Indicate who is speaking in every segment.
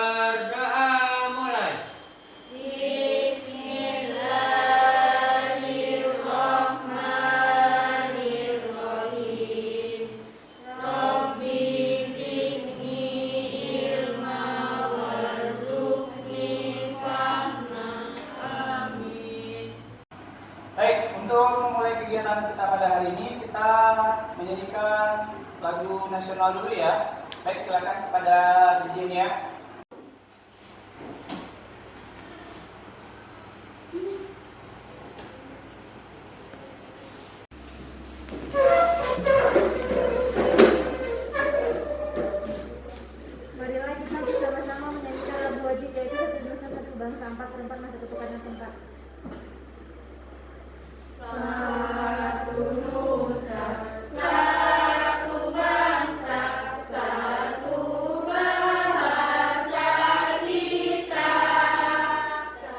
Speaker 1: Berdoa mulai.
Speaker 2: Bismillahirrahmanirrahim. Rabbi zidni ilma warzuqni fahma. Amin.
Speaker 3: Baik, untuk memulai kegiatan kita pada hari ini, kita menyanyikan lagu nasional dulu ya. Baik, silakan kepada DJ-nya.
Speaker 4: Marilah kita bersama-sama menyanyikan lagu wajib, yaitu satu nusa satu bangsa, empat perempat masa ketukannya tempat.
Speaker 2: Satu nusa, satu bangsa, satu bahasa kita.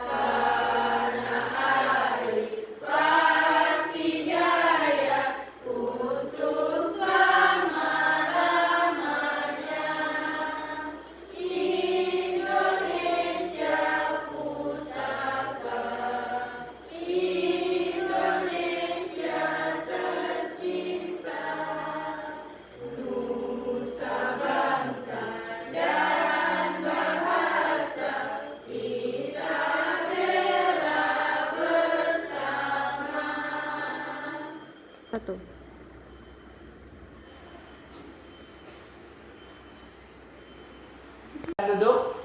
Speaker 2: Tanah air pasti jaya, utuh selama-lamanya. Indonesia pusaka, Indonesia tercinta. Nusa bangsa dan bahasa, kita rela bersama.
Speaker 4: Satu.
Speaker 3: Duduk.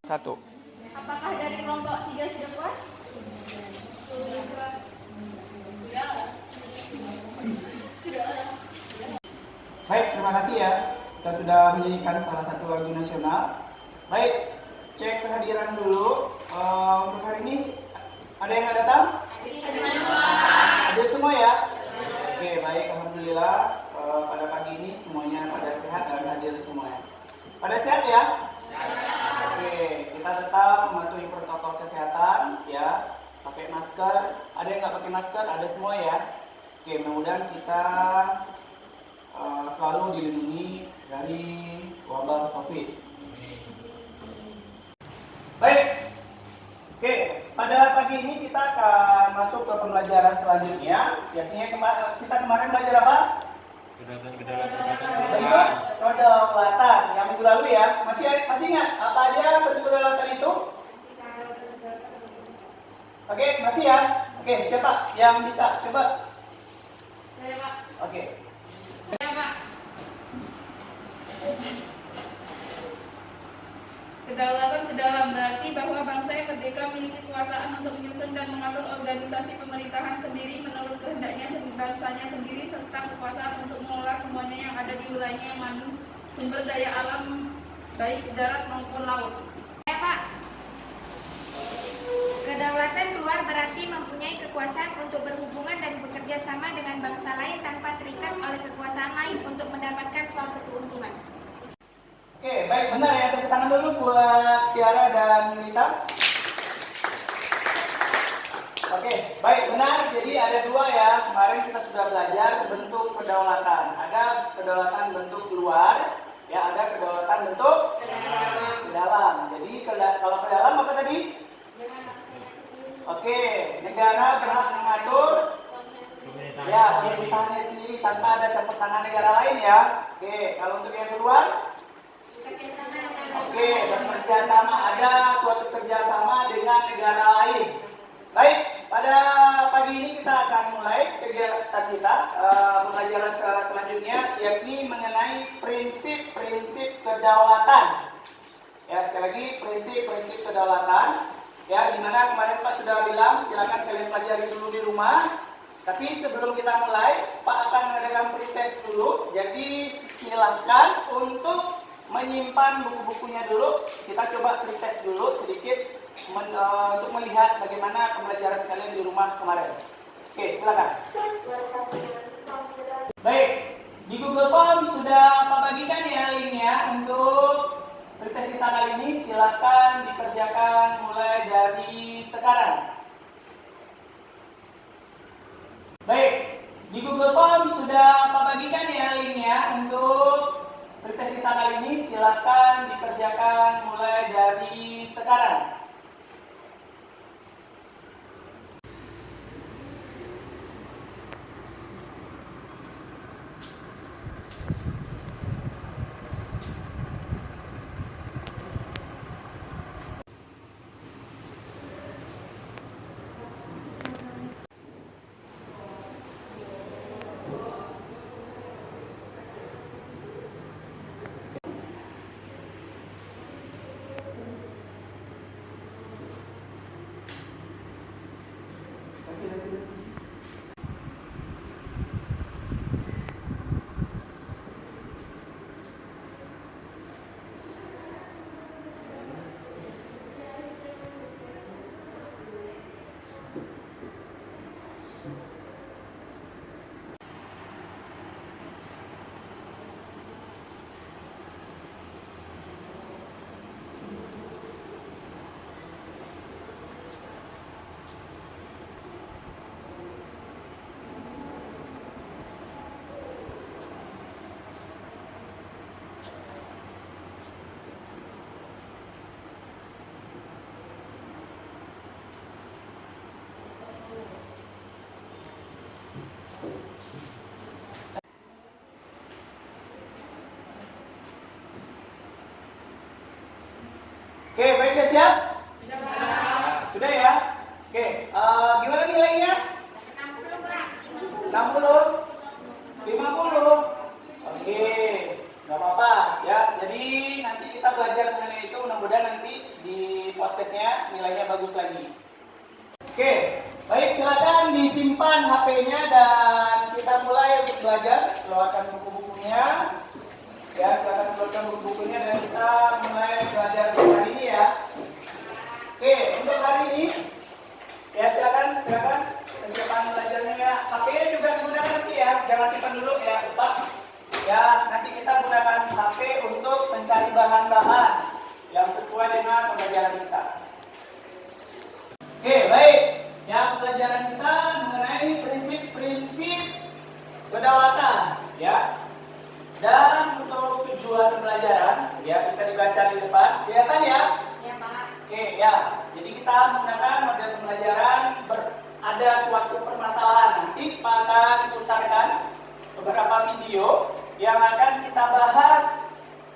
Speaker 3: Satu.
Speaker 4: Apakah dari kelompok 3 sudah puas?
Speaker 3: Baik, terima kasih ya. Kita sudah menyanyikan salah satu lagu nasional. Baik, cek kehadiran dulu. Untuk hari ini ada yang nggak datang? Ada semua ya? Oke, baik. Alhamdulillah pada pagi ini semuanya pada sehat dan hadir semuanya. Pada sehat ya? Oke, kita tetap mematuhi protokol kesehatan ya. Pakai masker. Ada yang nggak pakai masker? Ada semua ya? Oke, mudah-mudahan kita selalu dilindungi dari wabah COVID. Baik, oke, pada pagi ini kita akan masuk ke pembelajaran selanjutnya. Yakni kita kemarin belajar apa? Bentuk kedaulatan yang minggu lalu ya. Masih ingat apa aja bentuk kedaulatan itu? Oke, masih ya? Oke, siapa yang bisa? Coba.
Speaker 2: Saya, Pak.
Speaker 3: Oke.
Speaker 2: Ya, Pak. Kedaulatan kedalam berarti bahwa bangsa yang merdeka memiliki kekuasaan untuk menyusun dan mengatur organisasi pemerintahan sendiri menurut kehendaknya bangsanya sendiri, serta kekuasaan untuk mengelola semuanya yang ada di wilayahnya yang mengandung sumber daya alam baik darat maupun laut.
Speaker 5: Ya, Pak. Kedaulatan keluar berarti mempunyai kekuasaan untuk berhubungan dan bekerja sama dengan bangsa lain tanpa terikat oleh kekuasaan lain untuk mendapatkan suatu keuntungan.
Speaker 3: Oke, baik, benar ya. Tepuk tangan dulu buat Tiara dan Lita. Oke, baik, benar. Jadi ada dua ya. Kemarin kita sudah belajar bentuk kedaulatan. Ada kedaulatan bentuk luar, ya, ada kedaulatan bentuk ke dalam. Jadi kalau ke dalam apa tadi? Oke, negara berhak mengatur ya pemerintahannya sendiri tanpa ada campur tangan negara lain ya. Oke, kalau untuk yang keluar? Oke, bekerja sama, ada suatu kerjasama dengan negara lain. Baik, pada pagi ini kita akan mulai kegiatan kita pembelajaran selanjutnya, yakni mengenai prinsip-prinsip kedaulatan. Ya, sekali lagi prinsip-prinsip kedaulatan. Ya, dimana kemarin Pak sudah bilang silakan kalian pelajari dulu di rumah. Tapi sebelum kita mulai, Pak akan mengadakan pretest dulu. Jadi silakan untuk menyimpan buku-bukunya dulu. Kita coba pretest dulu sedikit untuk melihat bagaimana pembelajaran kalian di rumah kemarin. Oke, silakan. Baik, di Google Form sudah Pak bagikan ya linknya untuk pretest kita kali ini. Silakan dikerjakan mulai dari sekarang. Baik. Di Google Form sudah Pak bagikan ya linknya untuk pretest kita kali ini. Silakan dikerjakan mulai dari sekarang. Oke, baik udah siap? Sudah ya? Oke, gimana nilainya? 60? 50? Oke, nggak apa-apa ya. Jadi nanti kita belajar mengenai itu, mudah-mudahan nanti di post-testnya nilainya bagus lagi. Oke, baik, silakan disimpan HP-nya dan kita mulai untuk belajar. Keluarkan buku-bukunya. Ya, silakan keluarkan buku-bukunya dan kita mulai belajar hari ini ya. Oke, untuk hari ini ya silakan persiapan belajarnya ya. HP-nya juga digunakan nanti ya, jangan simpan dulu ya, lupa. Ya, nanti kita gunakan HP untuk mencari bahan-bahan yang sesuai dengan pembelajaran kita. Oke, baik. Ya, pembelajaran kita mengenai prinsip-prinsip kedaulatan ya. Dan untuk tujuan pembelajaran, ya bisa dibaca di depan. Kelihatan ya?
Speaker 5: Ya, Pak.
Speaker 3: Oke, ya. Jadi kita menggunakan model pembelajaran ada suatu permasalahan. Nanti Pak akan putarkan beberapa video yang akan kita bahas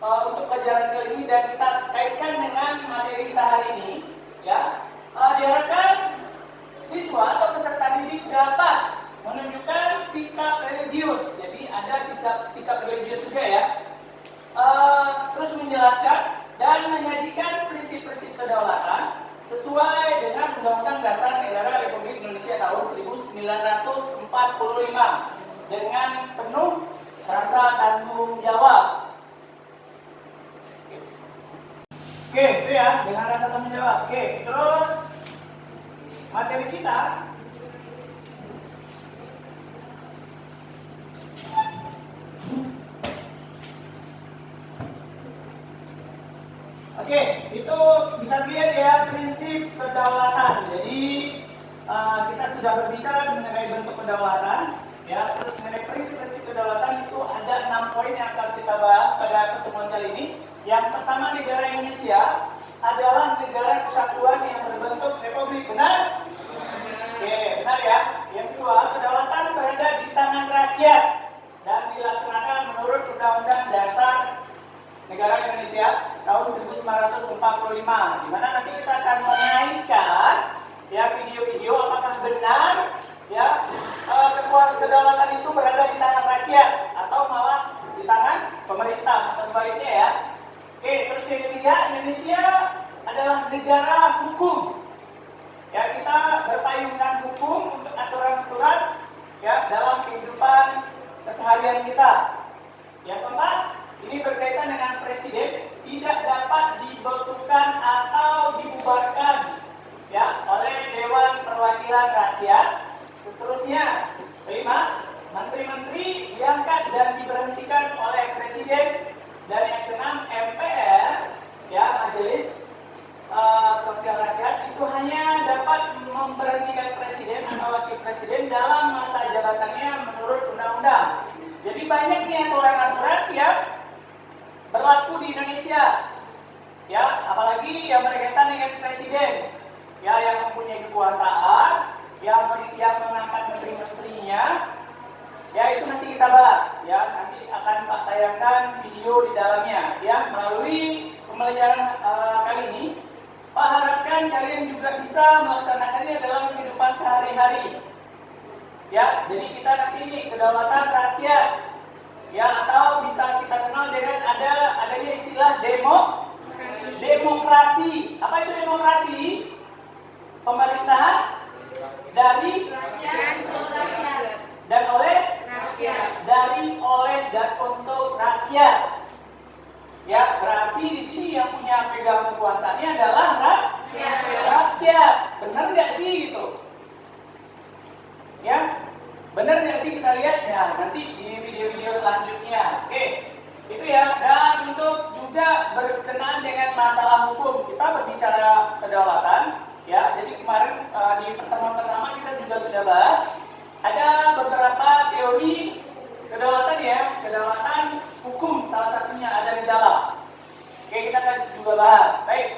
Speaker 3: untuk pelajaran kali ini dan kita kaitkan dengan materi kita hari ini. Ya, diharapkan siswa atau peserta didik dapat menunjukkan sikap religius. Jadi ada sikap religius juga ya. Terus menjelaskan dan menyajikan prinsip-prinsip kedaulatan sesuai dengan Undang-Undang Dasar Negara Republik Indonesia tahun 1945 dengan penuh rasa tanggung jawab. Oke, itu ya, dengan rasa tanggung jawab. Oke, terus materi kita itu bisa dilihat ya prinsip kedaulatan. Jadi kita sudah berbicara mengenai bentuk kedaulatan, ya. Terus mengenai prinsip-prinsip kedaulatan itu ada 6 poin yang akan kita bahas pada pertemuan kali ini. Yang pertama, negara Indonesia adalah negara kesatuan yang berbentuk republik. Benar? Oke, benar ya. Yang kedua, kedaulatan berada di tangan rakyat dan dilaksanakan menurut Undang-Undang Dasar Negara Indonesia tahun 1945, di mana nanti kita akan mengaitkan ya video-video apakah benar ya kekuasaan kedaulatan itu berada di tangan rakyat atau malah di tangan pemerintah atau sebaliknya ya. Oke, terus yang ketiga, Indonesia adalah negara hukum. Ya, kita berpayungkan hukum untuk aturan-aturan ya dalam kehidupan keseharian kita. Yang keempat, ini berkaitan dengan presiden tidak dapat dibekukan atau dibubarkan ya oleh Dewan Perwakilan Rakyat. Seterusnya, kelima, menteri-menteri diangkat dan diberhentikan oleh presiden. Dan yang keenam, MPR ya Majelis Perwakilan Rakyat itu hanya dapat memberhentikan presiden atau wakil presiden dalam masa jabatannya menurut banyak nih aturan-aturan yang berlaku di Indonesia. Ya, apalagi yang berkaitan dengan presiden. Ya, yang mempunyai kekuasaan, yang mengangkat menteri-menterinya. Ya, itu nanti kita bahas. Ya, nanti akan Pak tayangkan video di dalamnya. Ya, melalui pembelajaran kali ini, Pak harapkan kalian juga bisa melaksanakannya dalam kehidupan sehari-hari. Ya, jadi kita nanti ini kedaulatan rakyat. Ya, atau bisa kita kenal dengan adanya istilah demokrasi. Apa itu demokrasi? Pemerintahan dari dan oleh dan untuk rakyat. Ya, berarti di sini yang punya pegang kekuasaannya adalah rakyat. Benar nggak sih gitu? Ya, benar nggak sih kita lihat ya nanti di video-video selanjutnya. Oke, itu ya. Dan untuk juga berkenaan dengan masalah hukum, kita berbicara kedaulatan. Ya, jadi kemarin di pertemuan pertama kita juga sudah bahas ada beberapa teori kedaulatan ya, kedaulatan hukum salah satunya ada di dalam. Oke, kita akan juga bahas. Baik.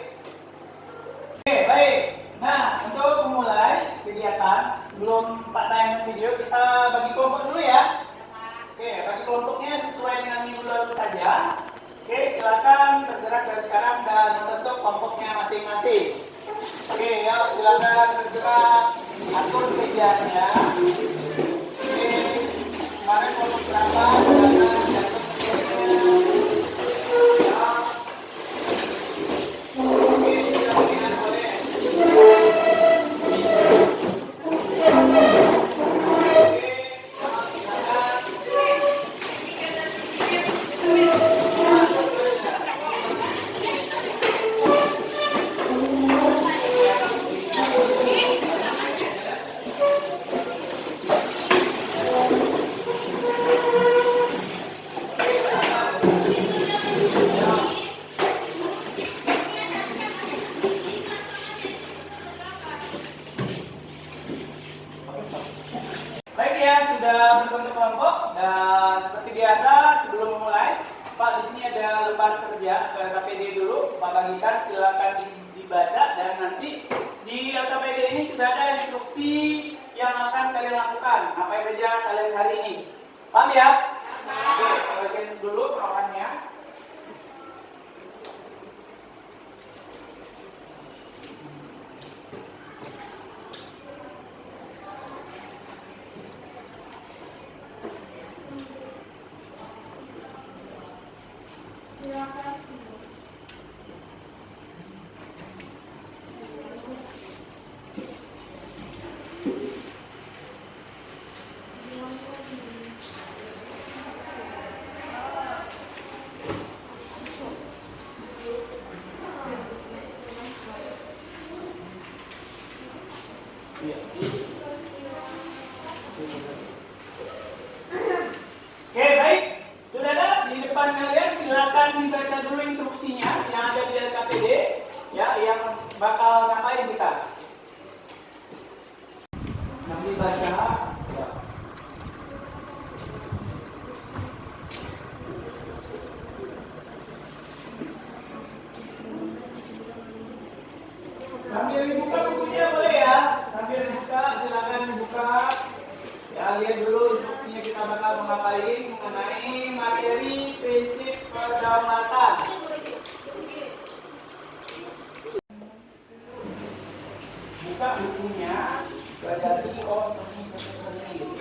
Speaker 3: Oke, baik. Nah, untuk memulai kegiatan sebelum Pak tayang video kita bagi kelompok dulu ya. Oke, bagi kelompoknya sesuai dengan minggu lalu saja. Oke, silakan bergerak dari sekarang dan membentuk kelompoknya masing-masing. Oke, ya silakan bergerak, atur kerjanya. Oke, kemarin kelompok berapa? Silakan jatuh kerjanya. Ya. Oke, silakan boleh. Baik ya, sudah berbentuk kelompok dan seperti biasa sebelum memulai, Pak di sini ada lembar kerja atau LKPD dulu, Pak bagikan, silakan dibaca dan nanti di LKPD ini sudah ada instruksi yang akan kalian lakukan apa yang kerja kalian hari ini. Paham ya? Oke, Pak bagikan dulu perorangannya. Oke, baik. Sudah ada di depan kalian, silakan dibaca dulu instruksinya yang ada di LKPD, ya, yang bakal ngapain kita. Nanti baca. Ya. Sambil dibuka bukunya boleh ya. Sambil dibuka, silakan dibuka. Ya, lihat dulu instruksinya kita bakal mengapain mengenai materi prinsip kedaulatan. Buka bukunya, pelajari instruksinya gitu.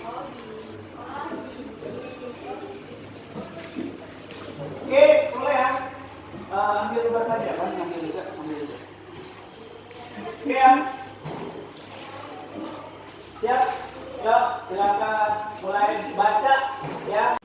Speaker 3: Oke, boleh ya. Ambil lembar saja, kan? Ambil juga. Oke ya. Siap. Ya, silakan mulai baca ya.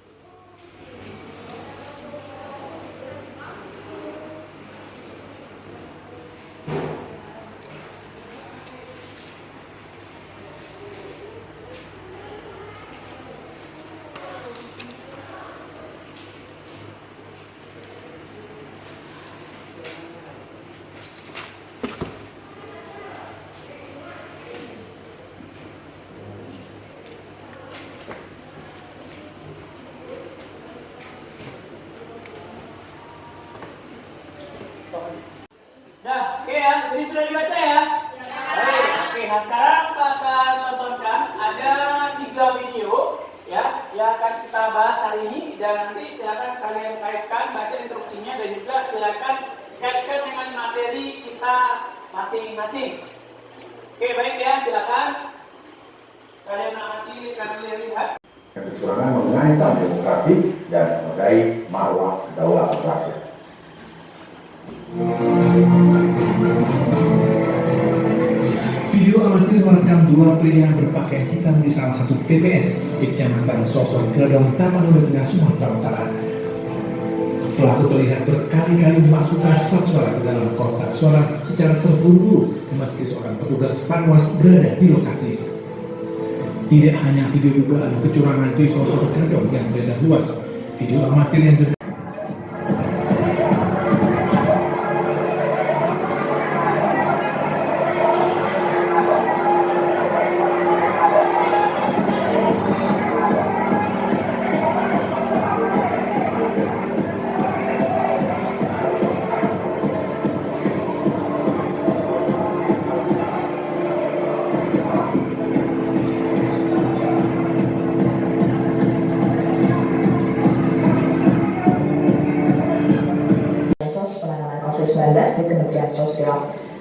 Speaker 3: sudah dibaca ya? Baik, oke. Nah sekarang kita akan tontonkan ada 3 video ya yang akan kita bahas hari ini, dan nanti silakan kalian kaitkan, baca instruksinya, dan juga silakan kaitkan dengan materi kita masing-masing. Oke, baik ya, silakan kalian amati, kalian lihat.
Speaker 6: Kecurangan mengancam demokrasi dan menodai marwah kedaulatan rakyat.
Speaker 7: Video amatir merekam 2 pria berpakaian hitam di salah satu TPS di Kecamatan Sosok Gledong, Tapanuli Tengah, Sumatera Utara. Pelaku terlihat berkali-kali memasukkan surat suara ke dalam kotak suara secara terburu-buru meski seorang petugas Panwas berada di lokasi. Tidak hanya video dugaan kecurangan di Sosok Gledong yang beredar luas, video amatir yang
Speaker 8: penanganan COVID-19 di Kementerian Sosial.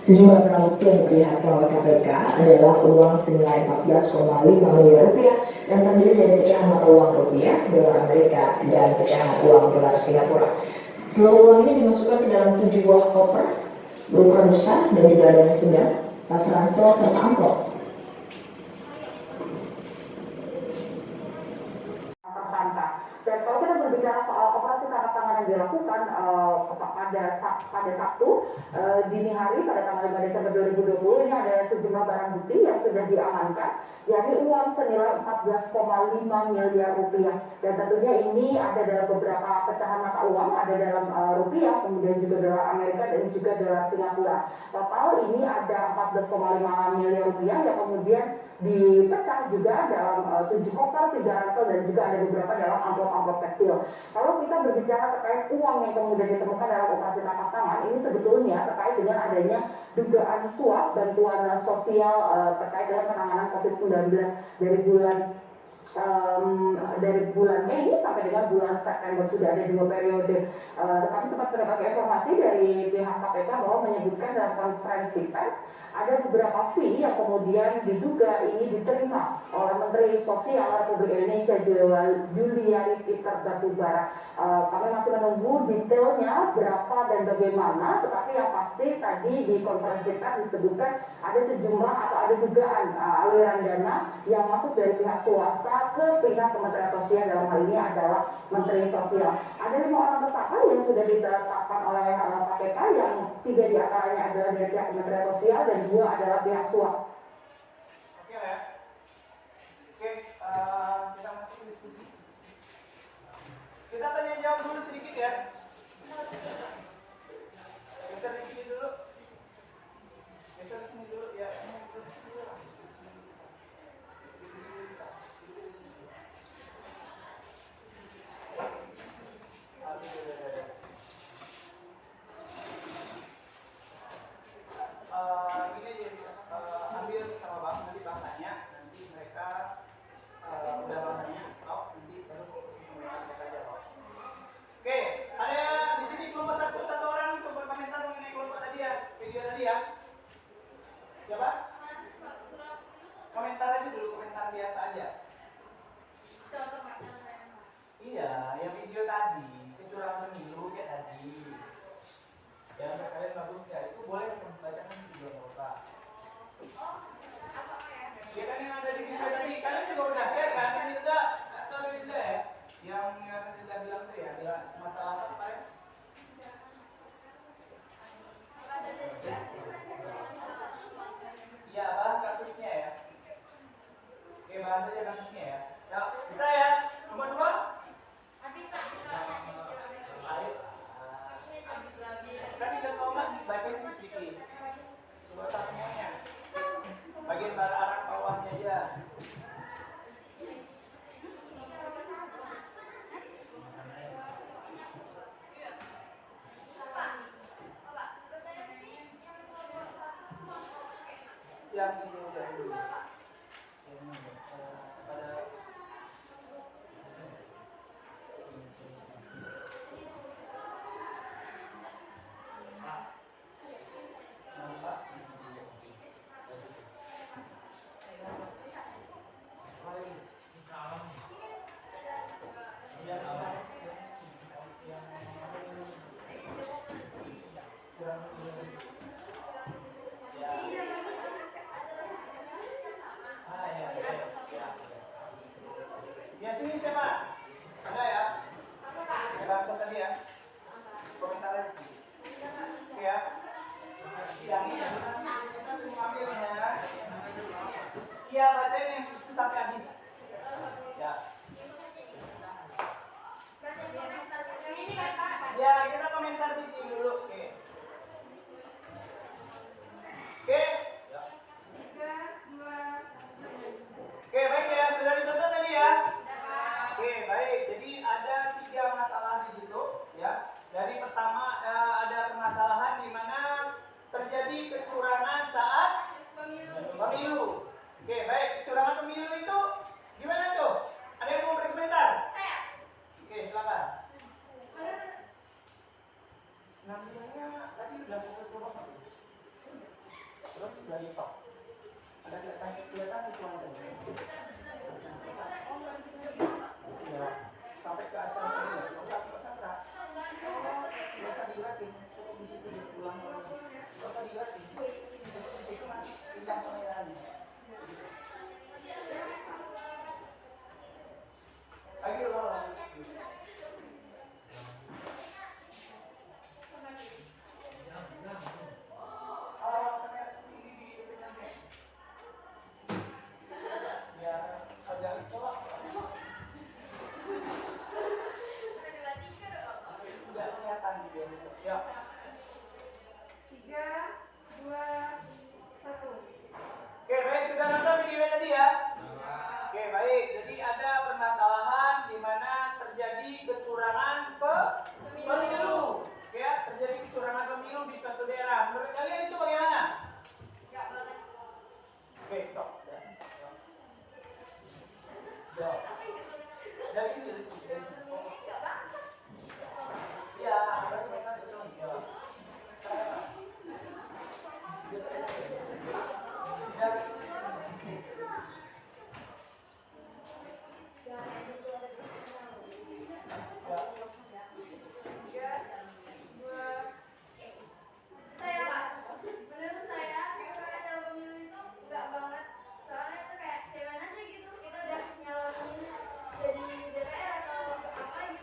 Speaker 8: Sejumlah barang bukti yang diperlihatkan oleh KPK adalah uang senilai 14,5 miliar rupiah yang terdiri dari pecahan mata uang rupiah, dolar Amerika, dan pecahan uang dolar Singapura. Seluruh uang ini dimasukkan ke dalam 7 buah koper berukuran besar dan juga ada yang sedang, tas ransel, serta amplop. Tersangka. Dan kalau kita berbicara soal operasi tangkap tangan yang dilakukan pada Sabtu dini hari pada tanggal 5 Desember 2020, ini ada sejumlah barang bukti yang sudah diamankan, yakni uang senilai 14,5 miliar rupiah. Dan tentunya ini ada dalam beberapa pecahan mata uang, ada dalam rupiah, kemudian juga dolar Amerika dan juga dolar Singapura. Total ini ada 14,5 miliar rupiah yang kemudian dipecah juga dalam 7 koper, 3 ransel, dan juga ada beberapa dalam amplop-amplop kecil. Kalau kita berbicara terkait uang yang kemudian ditemukan dalam operasi tangkap tangan, ini sebetulnya terkait dengan adanya dugaan suap bantuan sosial terkait dengan penanganan COVID-19 dari bulan Mei sampai dengan bulan September. Sudah ada 2 periode. Kami sempat mendapatkan informasi dari pihak KPK bahwa menyebutkan dalam konferensi pers ada beberapa fee yang kemudian diduga ini diterima oleh Menteri Sosial Republik Indonesia Juliari Peter Batubara. Kami masih menunggu detailnya berapa dan bagaimana, tetapi yang pasti tadi di konferensi pers disebutkan ada sejumlah atau ada dugaan aliran dana yang masuk dari pihak swasta ke pihak Kementerian Sosial, dalam hal ini adalah Menteri Sosial. Ada 5 orang tersangka yang sudah ditetapkan oleh KPK, yang 3 diantaranya adalah dari pihak Kementerian Sosial dan 2 adalah pihak swasta.
Speaker 3: Oke ya. Oke, kita masuk diskusi. Kita tanya jawab dulu sedikit ya. Geser di sini dulu. Geser di sini dulu ya. Gini aja, ambil sama Bang, nanti Bang tanya, nanti mereka udah Bang tanya, stop, nanti baru mereka jawab. Oke, ada di sini kelompok 1. yang sini aja dulu. Pada ya sini siapa? Ada ya? Ada tadi ya? Komentar aja sini. Oke ya. Yang ini kita ambilnya. Iya, bacain yang itu sampai habis. Ya. Ya, kita komentar di sini dulu. Oke. Oke.
Speaker 2: 3, 2, 1.
Speaker 3: Oke, baik ya. Sudah ditutup tadi ya? Oke, baik. Jadi ada 3 masalah di situ, ya. Dari pertama ada permasalahan di mana terjadi kecurangan saat pemilu. Oke, baik. Kecurangan pemilu itu gimana tuh? Ada yang mau berkomentar? Oke, silakan. Namanya tadi sudah fokus ke apa? Terus sudah di stop. Ada kelihatan sesuatu tadi. Ya, sampai ke asal tadi ya. Nggak usah gerak. Nggak usah diratin. Cukup di situ diulang. Nggak usah diratin. Cukup di situ nanti hilang pemerahannya. Lagi ulang. Ya.
Speaker 2: 3, 2, 1.
Speaker 3: Oke, baik, sudah nonton video tadi ya? Oke, baik. Jadi ada permasalahan di mana terjadi kecurangan pemilu. Oke, ya, terjadi kecurangan pemilu di suatu daerah. Menurut kalian itu bagaimana? Oke, stop. Ya. Dari sini. Ya, berarti kita di sini. Ya. Dari sini.
Speaker 5: Saya Pak, menurut saya kecurangan dalam pemilu itu enggak banget. Soalnya itu kayak cuman aja gitu, kita udah nyalonin jadi DPR atau apa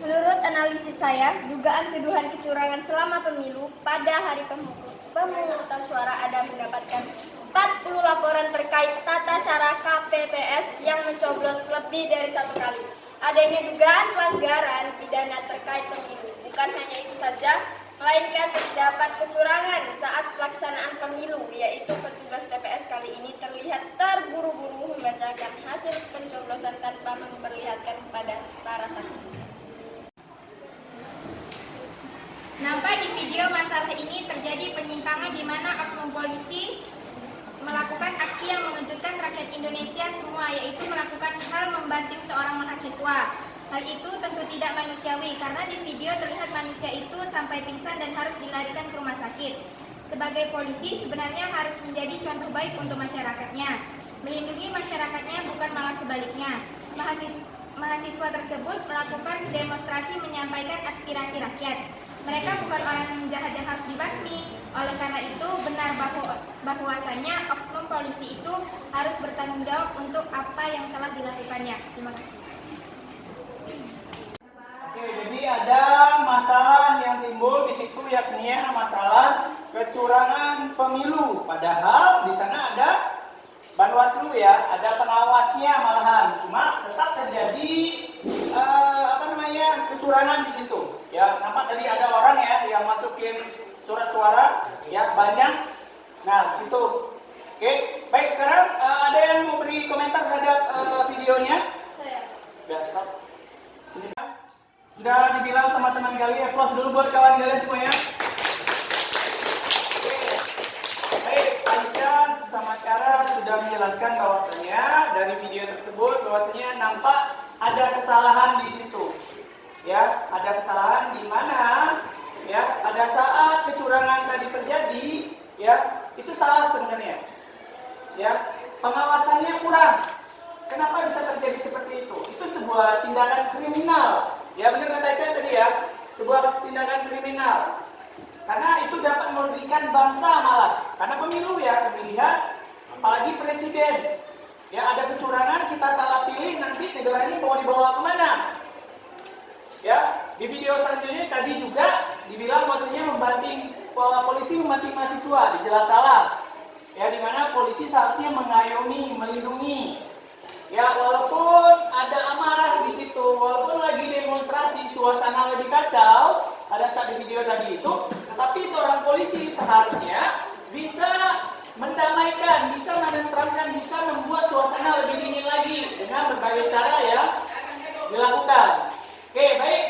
Speaker 4: Menurut analisis saya, dugaan tuduhan kecurangan selama pemilu pada hari pemungutan suara ada mendapatkan 40 laporan terkait tata cara KPPS yang mencoblos lebih dari 1 kali. Adanya dugaan pelanggaran pidana terkait pemilu. Bukan hanya itu saja, melainkan terdapat kecurangan saat pelaksanaan pemilu, yaitu petugas TPS kali ini terlihat terburu-buru membacakan hasil pencoblosan tanpa memperlihatkan kepada para saksi.
Speaker 5: Nampak di video masalah ini terjadi penyimpangan di mana oknum polisi melakukan aksi yang mengejutkan rakyat Indonesia semua, yaitu melakukan hal membanting seorang mahasiswa. Hal itu tentu tidak manusiawi karena di video terlihat manusia itu sampai pingsan dan harus dilarikan ke rumah sakit. Sebagai polisi sebenarnya harus menjadi contoh baik untuk masyarakatnya, melindungi masyarakatnya bukan malah sebaliknya. Mahasiswa tersebut melakukan demonstrasi menyampaikan aspirasi rakyat. Mereka bukan orang yang jahat yang harus dibasmi. Oleh karena itu, benar bahwasanya oknum polisi itu harus bertanggung jawab untuk apa yang telah dilakukannya. Terima kasih.
Speaker 3: Oke, jadi ada masalah yang timbul di situ, yakni masalah kecurangan pemilu. Padahal di sana ada Bawaslu ya, ada pengawasnya malahan. Cuma tetap terjadi kecurangan di situ. Ya, nampak tadi ada orang ya yang masukin surat suara ya banyak. Nah, di situ. Oke, baik, sekarang ada yang mau beri komentar terhadap videonya?
Speaker 2: Saya.
Speaker 3: Ya, stop. Sini. Sudah dibilang sama teman kalian, applause dulu buat kawan kalian semua ya. Baik, Aisyah sama Cara sudah menjelaskan bahwasanya dari video tersebut bahwasanya nampak ada kesalahan di situ. Ya, ada kesalahan di mana ya pada saat kecurangan tadi terjadi, ya itu salah sebenarnya. Ya, pengawasannya kurang. Kenapa bisa terjadi seperti itu? Itu sebuah tindakan kriminal. Ya, benar kata saya tadi ya, sebuah tindakan kriminal. Karena itu dapat merugikan bangsa malah. Karena pemilu ya, pemilihan, apalagi presiden. Ya, ada kecurangan, kita salah pilih, nanti negara ini mau dibawa kemana? Ya, di video selanjutnya tadi juga dibilang maksudnya polisi membanting mahasiswa, dijelas salah. Ya, di mana polisi seharusnya mengayomi, melindungi. Ya, walaupun ada amarah di situ, walaupun lagi demonstrasi, suasana lebih kacau pada saat di video tadi itu, tetapi seorang polisi seharusnya bisa mendamaikan, bisa menenteramkan, bisa membuat suasana lebih dingin lagi dengan berbagai cara yang dilakukan. Oke, baik,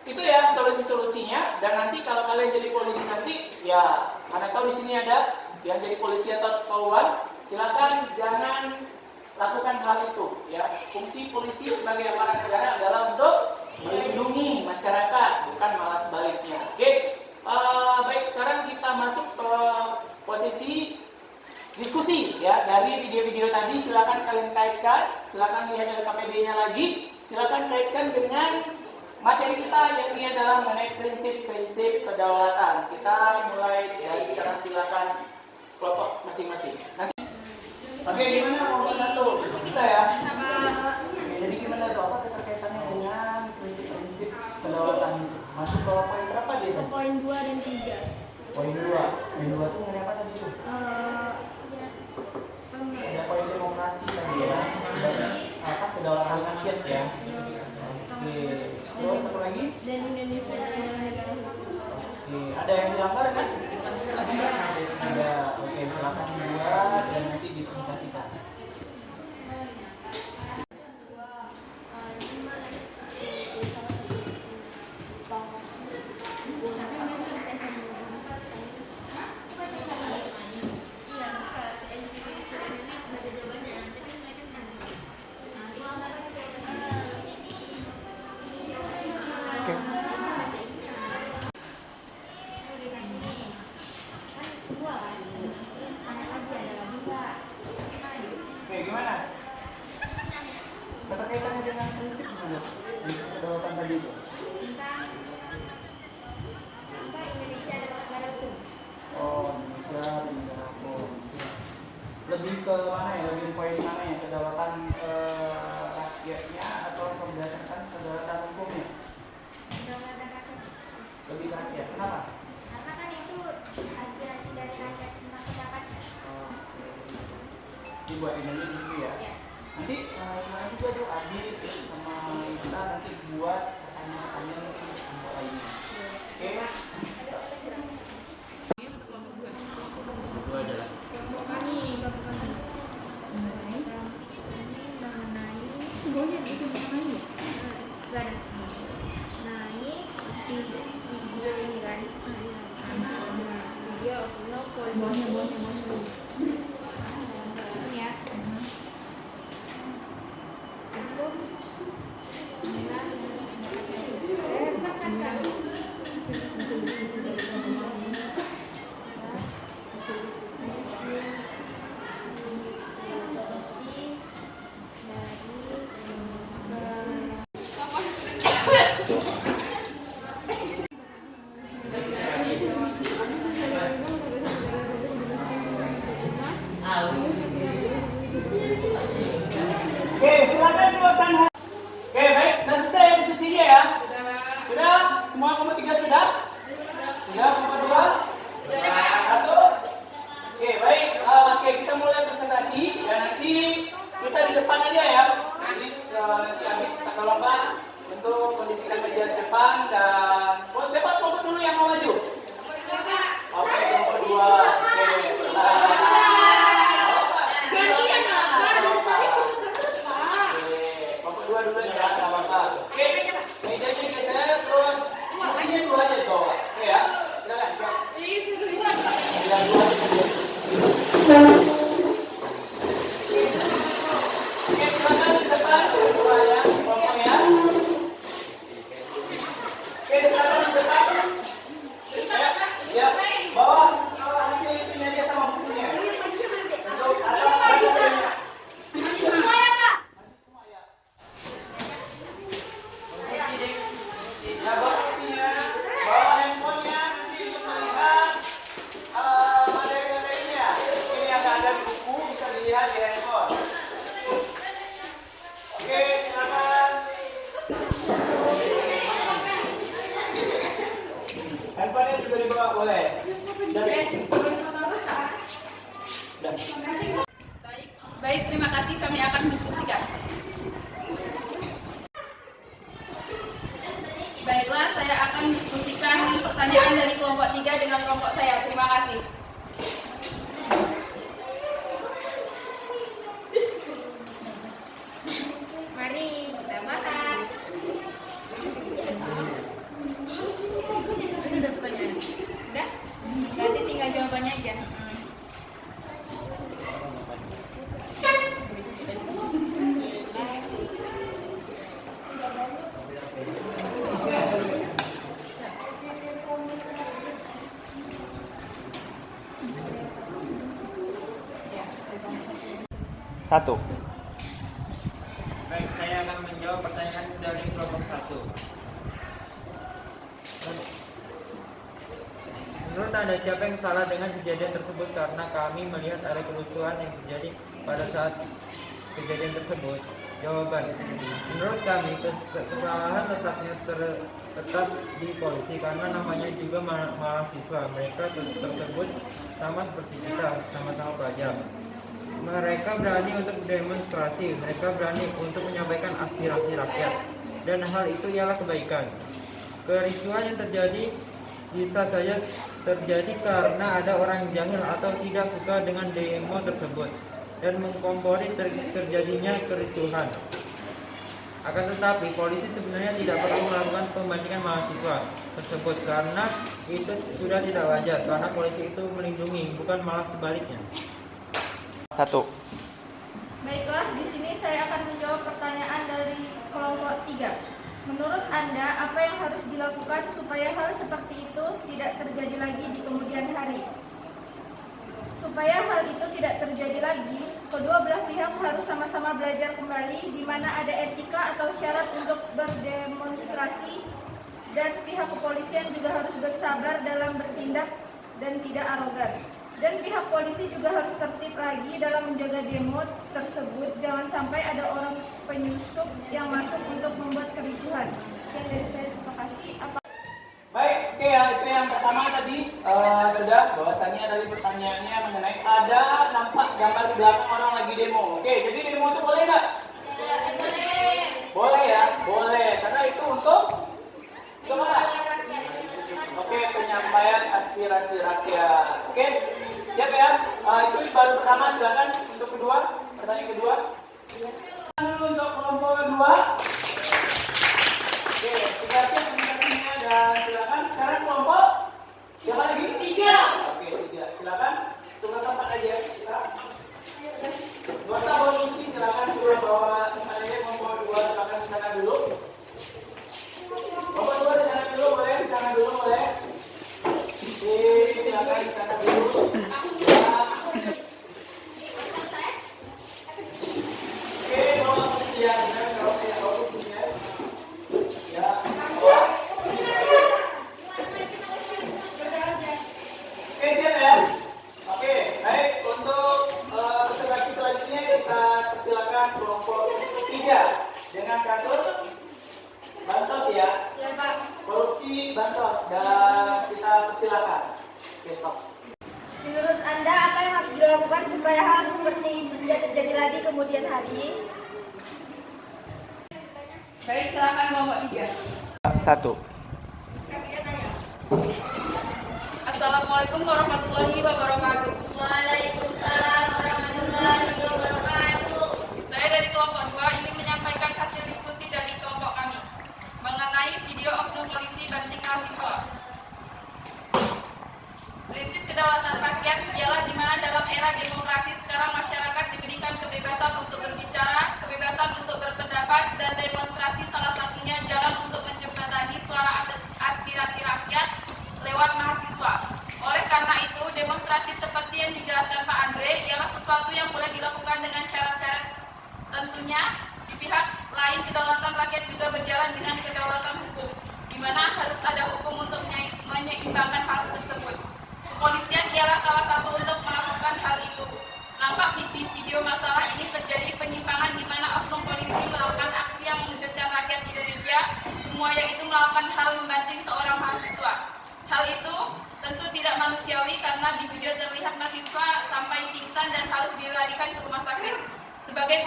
Speaker 3: itu ya solusi-solusinya. Dan nanti kalau kalian jadi polisi nanti, ya mana tahu di sini ada yang jadi polisi atau poluan, silakan jangan lakukan hal itu. Ya, fungsi polisi sebagai aparat negara adalah untuk melindungi masyarakat, bukan malah sebaliknya. Oke, baik, sekarang kita masuk ke posisi diskusi ya dari video-video tadi. Silakan kalian kaitkan, silakan lihat LKPD-nya lagi. Silakan kaitkan dengan materi kita yang ini adalah mengenai prinsip-prinsip kedaulatan. Kita mulai dari sekarang, silakan kelompok masing-masing. Nanti, oke, gimana nomor 1? Bisa ya? Oke, jadi gimana tuh? Apa keterkaitannya dengan prinsip-prinsip kedaulatan? Masuk ke poin berapa dia?
Speaker 4: Ke poin 2 dan 3.
Speaker 3: Poin 2. Poin 2 tuh mengenai apa tadi tuh? Ada poin demokrasi tadi ya. Apa kedaulatan rakyat ya? Oke. Terus satu lagi?
Speaker 4: Dan Indonesia adalah negara hukum.
Speaker 3: Oke. Ada yang dilanggar kan? Ada. Oke, silakan dibuat dan nanti dikomunikasikan. Oke, gimana? Keterkaitannya dengan prinsip mana? Prinsip kedaulatan tadi itu.
Speaker 5: Indonesia adalah negara hukum.
Speaker 3: Oh, Indonesia dan negara hukum. Lebih ke mana ya? Lebih poin mana ya? Kedaulatan rakyatnya atau berdasarkan kedaulatan hukumnya?
Speaker 5: Kedaulatan rakyat.
Speaker 3: Lebih ke rakyat. Kenapa?
Speaker 5: Karena kan itu aspirasi dari rakyat tentang pendapatnya.
Speaker 3: Dibuat ini di situ ya.
Speaker 5: Ya.
Speaker 3: Nanti selain juga tuh Adit sama kita nanti buat pertanyaan-pertanyaan untuk kelompok lainnya. Oke?
Speaker 1: Dua adalah
Speaker 3: Oke, silakan keluarkan. Oke, baik. Sudah selesai diskusinya ya? Sudah? Semua kelompok 3 sudah? Sudah, kelompok 2? Satu? Oke, baik. Oke, kita mulai presentasi. Dan nanti kita di depan aja ya. Nanti Amit kita tolong Pak untuk kondisikan meja di depan. Dan siapa kelompok dulu yang mau maju? Oke, kelompok 2. Oke, kelompok 2 dulu ya, nggak apa-apa. Oke, mejanya geser terus kursinya 2 aja di bawah. Oke ya, silakan. Yang 2 aja. Oke, silakan di depan dua ya, kelompok ya. Oke, silakan di depan. Ya, bawa hasil itunya dia sama bukunya. Untuk ya, bawa bukunya, bawa handphonenya nanti untuk melihat materi-materinya. Ini yang ada di buku bisa dilihat di handphone. Oke, silakan. Handphonenya juga dibawa boleh.
Speaker 2: Baik, terima kasih. Kami akan diskusikan. Baiklah, saya akan diskusikan pertanyaan dari kelompok 3 dengan kelompok saya. Terima kasih.
Speaker 5: Mari kita bahas.
Speaker 2: Ini udah pertanyaan.
Speaker 5: Udah? Berarti tinggal jawabannya aja.
Speaker 3: Satu.
Speaker 1: baik. Saya akan menjawab pertanyaan dari kelompok 1. Menurut Anda siapa yang salah dengan kejadian tersebut? Karena kami melihat ada kerusuhan yang terjadi pada saat kejadian tersebut. Jawaban, menurut kami kesalahan letaknya tetap di polisi karena namanya juga mahasiswa. Mereka tersebut sama seperti kita, sama-sama pelajar. Mereka berani untuk demonstrasi, mereka berani untuk menyampaikan aspirasi rakyat, dan hal itu ialah kebaikan. Kericuhan yang terjadi bisa saja terjadi karena ada orang jahil atau tidak suka dengan demo tersebut dan mengkompori terjadinya kericuhan. Akan tetapi, polisi sebenarnya tidak perlu melakukan pembandingan mahasiswa tersebut karena itu sudah tidak wajar, karena polisi itu melindungi, bukan malah sebaliknya.
Speaker 3: Satu.
Speaker 4: Baiklah, di sini saya akan menjawab pertanyaan dari kelompok 3. Menurut Anda, apa yang harus dilakukan supaya hal seperti itu tidak terjadi lagi di kemudian hari? Supaya hal itu tidak terjadi lagi, kedua belah pihak harus sama-sama belajar kembali di mana ada etika atau syarat untuk berdemonstrasi, dan pihak kepolisian juga harus bersabar dalam bertindak dan tidak arogan. Dan pihak polisi juga harus tertib lagi dalam menjaga demo tersebut. Jangan sampai ada orang penyusup yang masuk untuk membuat kericuhan. Sekian dari saya, terima kasih.
Speaker 3: Baik, oke ya, itu yang pertama tadi sudah bahwasannya dari pertanyaannya mengenai ada nampak gambar di belakang orang lagi demo. Oke, jadi demo itu boleh nggak?
Speaker 5: Boleh.
Speaker 3: Boleh ya, boleh. Karena itu untuk apa? Oke, penyampaian aspirasi rakyat. Oke, siap ya? Itu baru pertama, silakan untuk kedua. Pertanyaan kedua. Dulu untuk kelompok kedua. Oke, sudah siap komunikasinya dan silakan. Sekarang kelompok siapa lagi? 3. Oke, 3. Silakan. Tunggu tempat aja. Kita. Dua posisi silakan suruh bawa tempat aja. Kelompok 2 silakan di sana dulu. Kelompok 2 di sana dulu boleh, di sana dulu boleh. Oke, silakan di sana dulu. Oke, bawa posisi ya. Bawa posisi ya. Ya. Oke, siap ya. Oke, baik. Untuk observasi selanjutnya kita persilakan kelompok 3 dengan kasus bansos ya.
Speaker 5: Ya, Pak.
Speaker 3: Korupsi bansos dan kita persilakan. Oke, stop.
Speaker 4: Menurut Anda, apa yang harus dilakukan supaya hal seperti itu tidak terjadi lagi kemudian hari?
Speaker 2: Baik, silakan kelompok 3.
Speaker 3: 1.
Speaker 2: Assalamualaikum warahmatullahi wabarakatuh.
Speaker 5: Waalaikumsalam warahmatullahi wabarakatuh.
Speaker 2: Saya dari kelompok 2 ingin menyampaikan hasil diskusi dari kelompok kami mengenai video oknum polisi banting mahasiswa. Prinsip kedaulatan rakyat ialah di mana dalam era demokrasi sekarang masyarakat diberikan kebebasan untuk berbicara, kebebasan untuk berpendapat, dan demonstrasi salah satunya jalan untuk menjembatani suara aspirasi rakyat lewat mahasiswa. Oleh karena itu, demonstrasi seperti yang dijelaskan Pak Andre ialah sesuatu yang boleh dilakukan dengan syarat-syarat. Tentunya, di pihak lain kedaulatan rakyat juga berjalan dengan kedaulatan hukum, di mana harus ada hukum untuk menyeimbangkan hal tersebut. Kepolisian ialah salah satu untuk melakukan hal itu. Nampak di video masalah ini terjadi penyimpangan di mana oknum polisi melakukan aksi yang mengejutkan rakyat Indonesia, semua yaitu melakukan hal membanting seorang mahasiswa. Hal itu tentu tidak manusiawi karena di video terlihat mahasiswa sampai pingsan dan harus dilarikan ke rumah sakit. Sebagai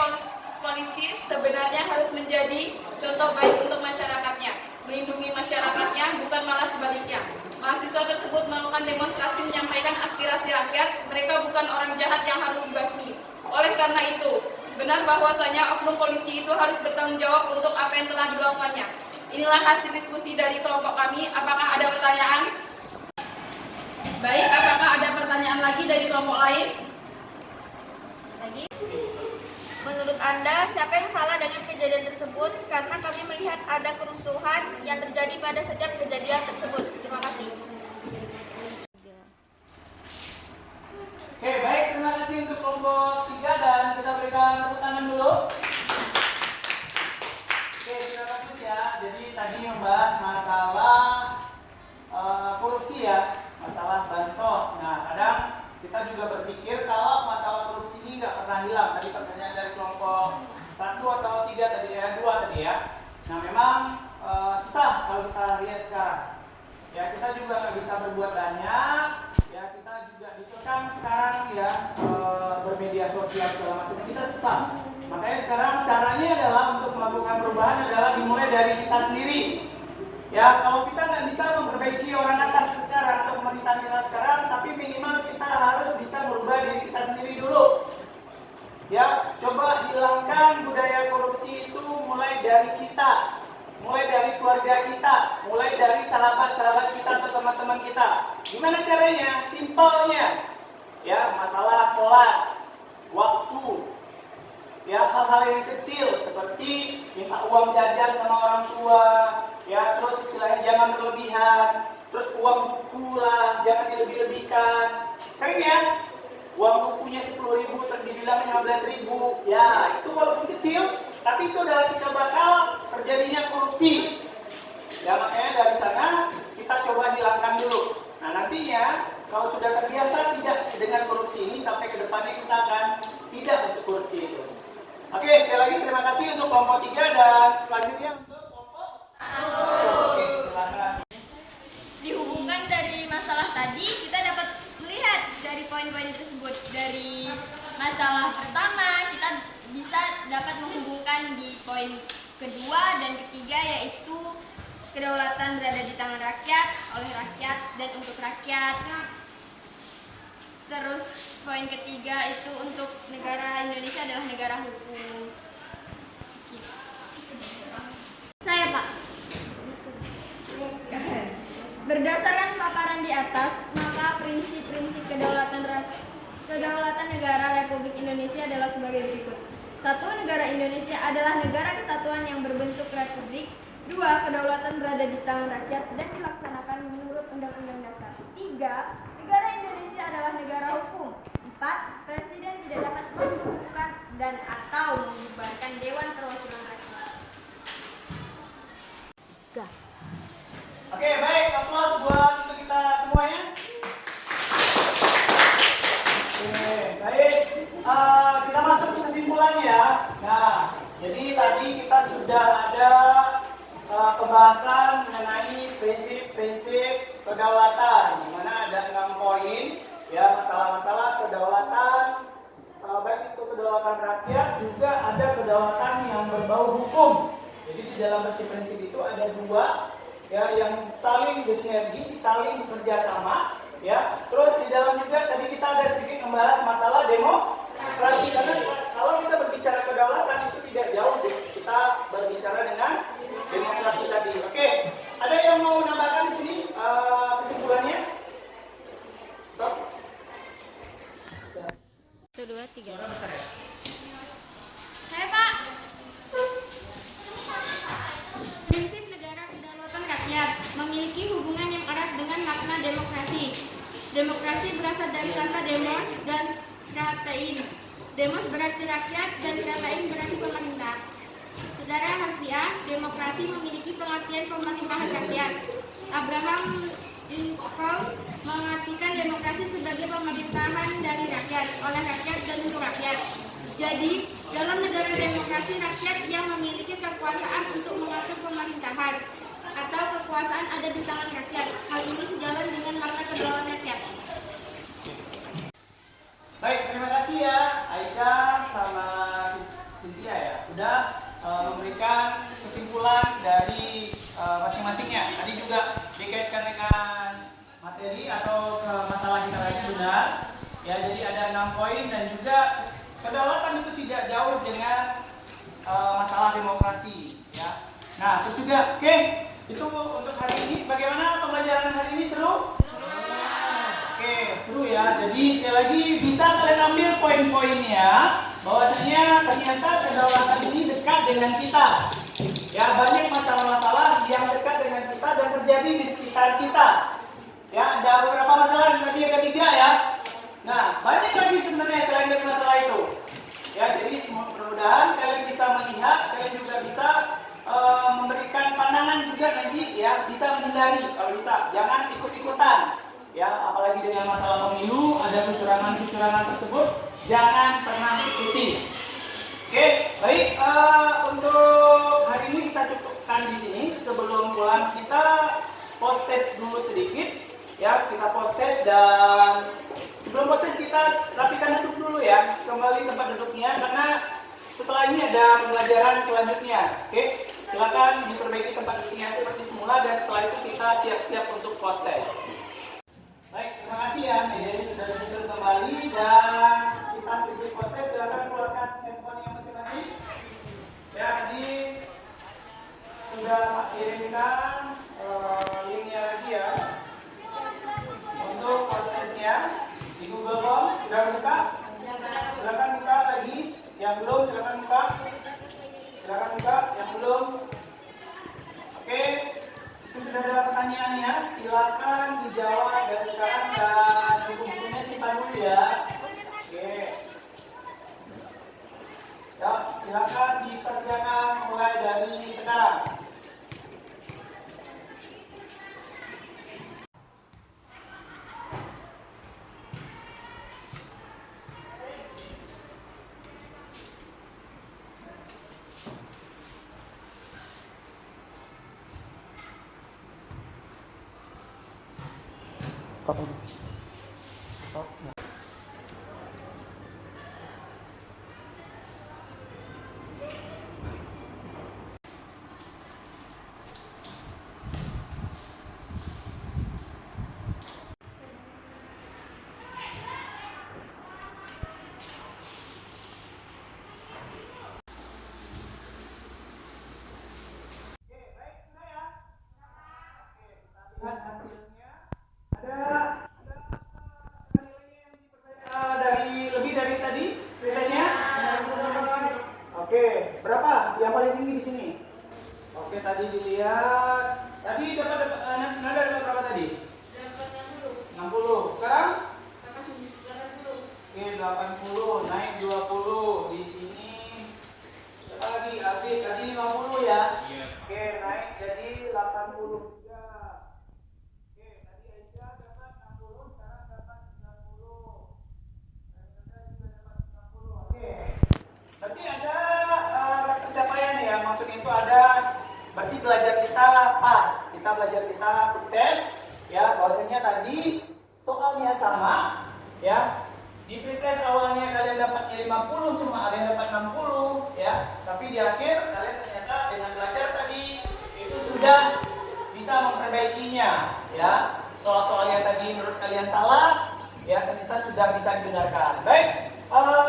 Speaker 2: polisi sebenarnya harus menjadi contoh baik untuk masyarakatnya, melindungi masyarakatnya, bukan malah sebaliknya. Mahasiswa tersebut melakukan demonstrasi menyampaikan aspirasi rakyat, mereka bukan orang jahat yang harus dibasmi. Oleh karena itu, benar bahwasanya oknum polisi itu harus bertanggung jawab untuk apa yang telah dilakukannya. Inilah hasil diskusi dari kelompok kami. Apakah ada pertanyaan? Baik, apakah ada pertanyaan lagi dari kelompok lain?
Speaker 4: Lagi. Menurut Anda, siapa yang salah dengan kejadian tersebut? Karena kami melihat ada kerusuhan yang terjadi pada setiap kejadian tersebut. Terima kasih.
Speaker 3: Oke, baik. Terima kasih untuk kelompok 3 dan kita berikan tepuk tangan dulu. Oke, sudah bagus ya. Jadi tadi membahas masalah korupsi ya, masalah bansos. Nah, kadang kita juga berpikir kalau masalah korupsi ini nggak pernah hilang. Tadi pertanyaan dari kelompok 1 atau 3 tadi ya, 2 tadi ya. Nah, memang susah kalau kita lihat sekarang. Ya, kita juga nggak bisa berbuat banyak. Ya, kita juga dikekang sekarang ya, bermedia sosial segala macam. Kita susah. Makanya sekarang caranya adalah untuk melakukan perubahan adalah dimulai dari kita sendiri. Ya, kalau kita nggak bisa memperbaiki orang atas sekarang atau pemerintahan kita sekarang, tapi minimal kita harus bisa merubah diri kita sendiri dulu. Ya, coba hilangkan budaya korupsi itu mulai dari kita, mulai dari keluarga kita, mulai dari sahabat-sahabat kita atau teman-teman kita. Gimana caranya? Simpelnya, ya, masalah pola, waktu. Ya, hal-hal yang kecil seperti minta uang jajan sama orang tua, ya, terus istilahnya jangan berlebihan, terus uang buku lah jangan dilebih-lebihkan. Sering ya, uang bukunya 10.000 terus dibilang 15.000, ya itu walaupun kecil, tapi itu adalah cikal bakal terjadinya korupsi. Ya, makanya dari sana kita coba hilangkan dulu. Nah, nantinya kalau sudah terbiasa tidak dengan korupsi ini, sampai ke depannya kita akan tidak untuk korupsi itu. Oke, sekali lagi terima kasih untuk kelompok 3 dan selanjutnya untuk kelompok 1. Oke, silakan.
Speaker 4: Dihubungkan dari masalah tadi, kita dapat melihat dari poin-poin tersebut. Dari masalah pertama, kita bisa dapat menghubungkan di poin kedua dan ketiga, yaitu kedaulatan berada di tangan rakyat, oleh rakyat, dan untuk rakyat. Terus poin ketiga itu untuk negara Indonesia adalah negara hukum. Saya, Pak. Berdasarkan paparan di atas, maka prinsip-prinsip kedaulatan negara Republik Indonesia adalah sebagai berikut. 1. Negara Indonesia adalah negara kesatuan yang berbentuk republik. 2. Kedaulatan berada di tangan rakyat dan dilaksanakan menurut Undang-Undang Dasar. 3. Negara Indonesia adalah negara hukum. 4. Presiden tidak dapat membubarkan dan atau membubarkan Dewan Perwakilan Rakyat.
Speaker 3: Oke, baik, aplaus buat untuk kita semuanya. Oke, baik. Kita masuk ke kesimpulannya ya. Nah, jadi tadi kita sudah ada pembahasan mengenai prinsip-prinsip kedaulatan, di mana ada 6 poin ya, masalah-masalah kedaulatan, baik itu kedaulatan rakyat, juga ada kedaulatan yang berbau hukum. Jadi di dalam prinsip-prinsip itu ada 2 ya, yang saling bersinergi, saling bekerja sama ya. Terus di dalam juga tadi kita ada sedikit membahas masalah demokrasi, karena kalau kita berbicara kedaulatan itu tidak jauh kita berbicara dengan demokrasi tadi. Oke, ada yang mau menambahkan di sini kesimpulannya? Stop.
Speaker 5: 1, 2, 3.
Speaker 3: Suara besar ya?
Speaker 5: Saya, Pak. Prinsip negara kedaulatan rakyat memiliki hubungan yang erat dengan makna demokrasi. Demokrasi berasal dari kata demos dan kratein. Demos berarti rakyat dan kratein berarti pemerintah. Secara harfiah, demokrasi memiliki pengertian pemerintahan rakyat. Abraham Lincoln mengartikan demokrasi sebagai pemerintahan dari rakyat, oleh rakyat dan untuk rakyat. Jadi, dalam negara demokrasi, rakyat yang memiliki kekuasaan untuk mengatur pemerintahan atau kekuasaan ada di tangan rakyat. Hal ini sejalan dengan makna kedaulatan rakyat.
Speaker 3: Baik, terima kasih ya Aisyah sama Cynthia ya, sudah memberikan kesimpulan dari masing-masingnya. Tadi juga dikaitkan dengan materi atau masalah kita tadi sudah ya. Jadi ada 6 poin dan juga kedaulatan itu tidak jauh dengan masalah demokrasi ya. Nah, terus juga oke, itu untuk hari ini. Bagaimana pembelajaran hari ini, seru? Oke, seru ya. Jadi sekali lagi bisa kalian ambil poin-poinnya, bahwasanya ternyata kedaulatan ini dekat dengan kita. Ya, banyak masalah-masalah yang dekat dengan kita dan terjadi di sekitar kita. Ya, ada beberapa masalah nanti yang ketiga ya. Nah, banyak lagi sebenarnya selain dari masalah itu. Ya, jadi mudah-mudahan kalian bisa melihat, kalian juga bisa memberikan pandangan juga nanti ya, bisa menghindari kalau bisa, jangan ikut-ikutan. Ya, apalagi dengan masalah pemilu, ada kecurangan-kecurangan tersebut, jangan pernah ikuti. Oke, baik, untuk hari ini kita cukupkan di sini. Sebelum pulang kita post test dulu sedikit. Ya, kita post test, dan sebelum post test kita rapikan duduk dulu ya, kembali tempat duduknya, karena setelah ini ada pembelajaran selanjutnya. Oke, silakan diperbaiki tempat duduknya seperti semula, dan setelah itu kita siap-siap untuk post test. Baik, terima kasih ya, media ini sudah duduk kembali, dan kita sedikit post test. Silakan keluarkan handphone yang masing-masing. Ya, tadi sudah Pak kirimkan linknya lagi ya. Untuk prosesnya di Google Form sudah buka? Silakan buka lagi. Yang belum silakan buka. Silakan buka. Yang belum. Oke. Itu sudah ada pertanyaan ya. Silakan dijawab dari sekarang, dan buku-bukunya simpan dulu ya. Oke. Ya, silakan dikerjakan mulai dari sekarang. Lihat hasilnya. Ada dari lebih dari tadi pretesnya? Oke, berapa? Yang paling tinggi di sini. Oke, tadi dilihat. Tadi dapat nada berapa tadi?
Speaker 2: Dapat 60.
Speaker 3: 60. Sekarang?
Speaker 2: Dapat 80.
Speaker 3: Oke, 80 naik 20 di sini. Berapa lagi? Update tadi 50 ya. Oke, naik jadi 80. Berarti ada pencapaian ya, maksudnya itu ada, berarti belajar kita pas, kita belajar kita sukses, ya, bahwasanya tadi soalnya sama, ya, di pretest awalnya kalian dapatnya 50, cuma ada yang dapat 60, ya, tapi di akhir kalian ternyata dengan belajar tadi itu sudah bisa memperbaikinya, ya, soal-soal yang tadi menurut kalian salah, ya, ternyata sudah bisa dibenarkan. Baik.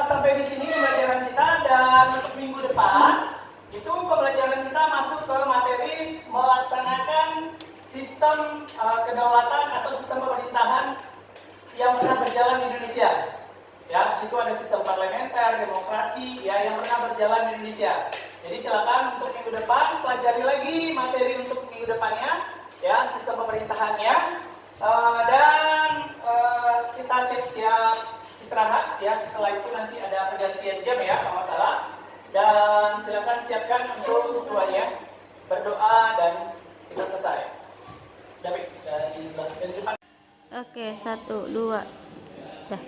Speaker 3: Sampai di sini pembelajaran kita, dan untuk minggu depan itu pembelajaran kita masuk ke materi melaksanakan sistem kedaulatan atau sistem pemerintahan yang pernah berjalan di Indonesia. Ya, di situ ada sistem parlementer, demokrasi, ya, yang pernah berjalan di Indonesia. Jadi silakan untuk minggu depan pelajari lagi materi untuk minggu depannya, ya, sistem pemerintahannya, dan kita siap-siap istirahat, ya. Setelah itu nanti ada pergantian jam, ya, kalau masalah. Dan silakan siapkan untuk doanya, berdoa, dan kita selesai. David dari depan.
Speaker 9: Oke, 1, 2, dah.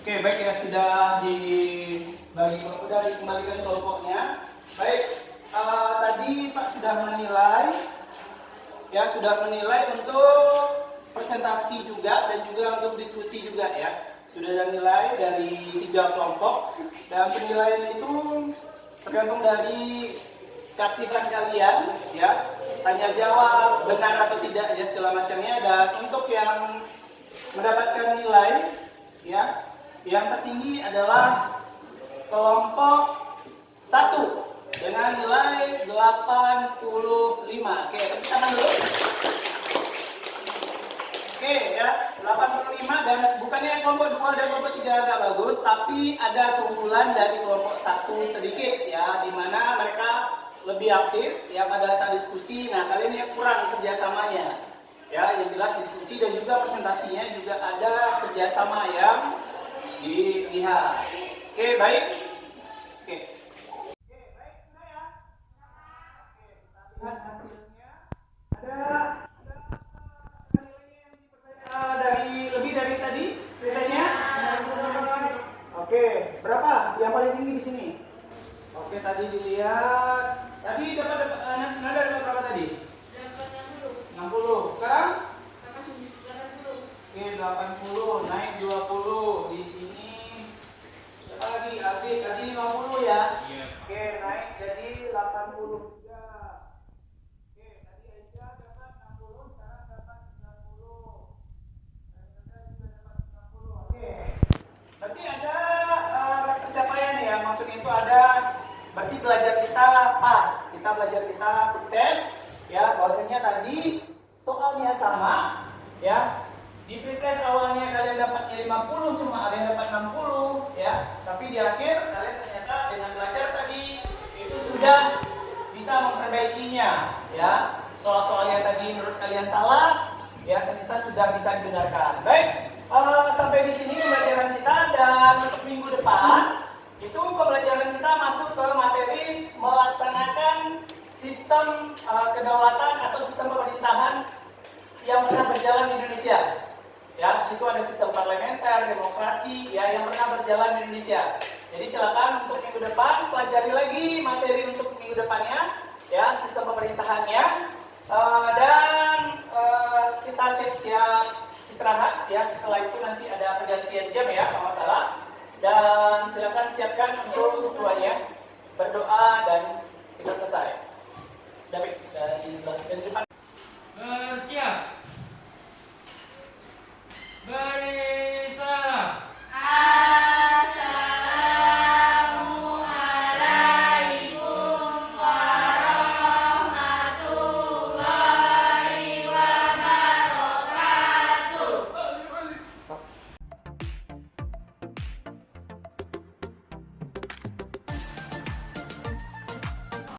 Speaker 3: Oke, baik, ya, sudah dikembalikan kelompoknya. Baik, tadi Pak sudah menilai, ya, untuk presentasi juga dan juga untuk diskusi juga, ya. Sudah ada nilai dari 3 kelompok, dan penilaian itu tergantung dari keaktifan kalian, ya, tanya jawab benar atau tidak, ya, segala macamnya. Dan untuk yang mendapatkan nilai, ya, yang tertinggi adalah kelompok 1 dengan nilai 85. Oke, tepuk tangan dulu. Oke, ya, 85, dan bukannya kelompok 2 dan kelompok 3 agak bagus, tapi ada keunggulan dari kelompok 1 sedikit, ya, di mana mereka lebih aktif, ya, pada saat diskusi. Nah, kalian yang kurang kerjasamanya, ya, yang jelas diskusi dan juga presentasinya juga ada kerjasama yang dilihat. Oke, baik. Oke. Oke, baik, sudah, ya. Oke, kita lihat hasilnya. Ada dari lebih dari tadi pretesnya? Oke, berapa? Yang paling tinggi di sini. Oke, tadi dilihat. Tadi dapat nada berapa tadi?
Speaker 2: Dapat 60.
Speaker 3: 60. Sekarang?
Speaker 2: Dapat 80.
Speaker 3: Oke, 80 naik 20 di sini. Berapa lagi? Update tadi 50 ya. Oke, naik jadi 80. Berarti ada pencapaian ya, maksudnya itu ada, berarti belajar kita pas, kita belajar kita sukses, ya, bahwasanya tadi soalnya sama, ya, di pretest awalnya kalian dapatnya 50, cuma ada yang dapat 60, ya, tapi di akhir kalian ternyata dengan belajar tadi itu sudah bisa memperbaikinya, ya, soal-soal yang tadi menurut kalian salah, ya, ternyata sudah bisa dibenarkan. Baik. Sampai di sini pembelajaran kita, dan untuk minggu depan itu pembelajaran kita masuk ke materi melaksanakan sistem kedaulatan atau sistem pemerintahan yang pernah berjalan di Indonesia. Ya, di situ ada sistem parlementer, demokrasi, ya, yang pernah berjalan di Indonesia. Jadi silakan untuk minggu depan pelajari lagi materi untuk minggu depannya, ya, sistem pemerintahannya, dan kita siap-siap untuk